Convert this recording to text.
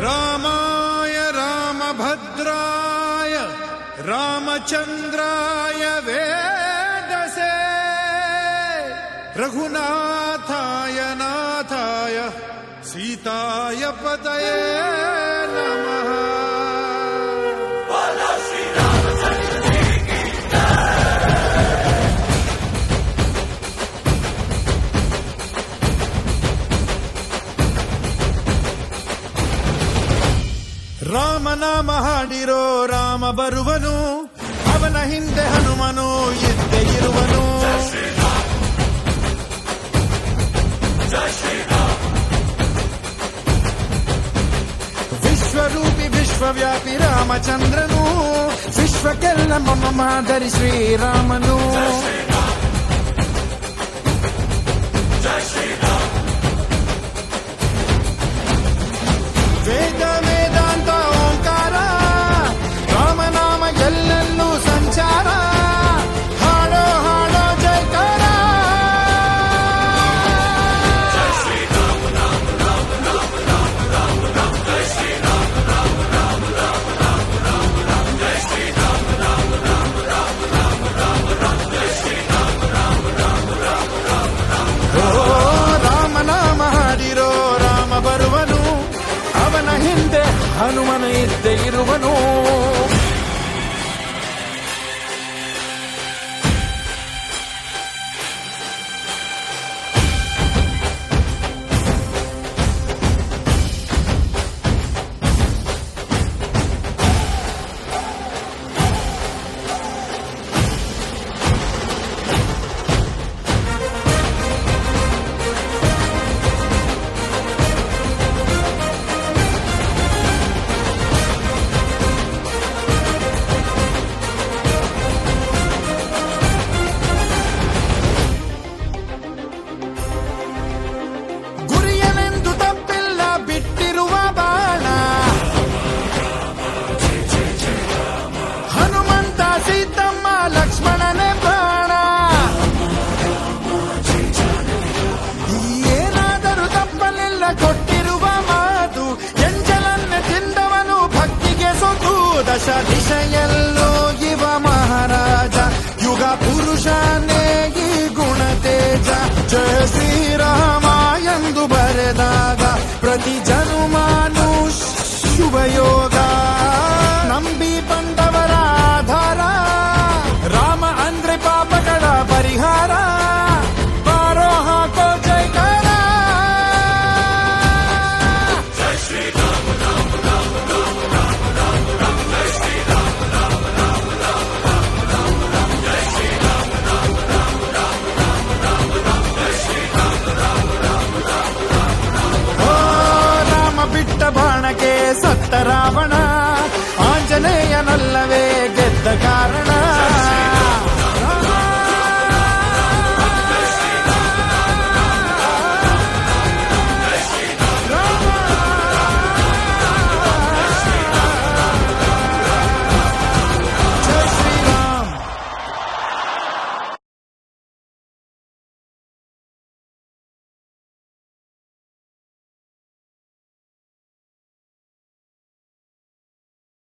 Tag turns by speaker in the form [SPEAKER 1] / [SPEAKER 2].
[SPEAKER 1] रामाय रामभद्राय रामचन्द्राय वेदसे रघुनाथाय नाथाय सीताय पतये नमः। ರಾಮನಾಮ ಹಾಡಿರೋ ರಾಮ ಬರುವನು, ಅವನ ಹಿಂದೆ ಹನುಮನು ಇದ್ದೇ ಇರುವನು. ವಿಶ್ವರೂಪಿ ವಿಶ್ವವ್ಯಾಪಿ ರಾಮಚಂದ್ರನು, ವಿಶ್ವಕ್ಕೆಲ್ಲ ಮಮ ಮಾದರಿ ಶ್ರೀರಾಮನು. ವೇದ ವೇದಾಂತ ಓಂಕಾರ, ರಾಮನಾಮ ಎಲ್ಲೆಲ್ಲೂ ಸಂಚಾರ. ಹಾಡೋ ಹಾಡೋ ಜಯಕಾರ. ರಾಮನಾಮ ಹಾಡಿರೋ ರಾಮ ಬರುವನು, ಅವನ ಹಿಂದೆ ಹನುಮನ ಇದ್ದೇ ಇರುವನು. ದಶ ದಿಶೆಯಲ್ಲೋ ಇವ ಮಹಾರಾಜ, ಯುಗ ಪುರುಷನೇ ಈ ಗುಣ ತೇಜ. ಜಯ ಶ್ರೀರಾಮ ಎಂದು ಬರೆದಾಗ ಪ್ರತಿ ಜನುಮಾನು ಶುಭಯೋ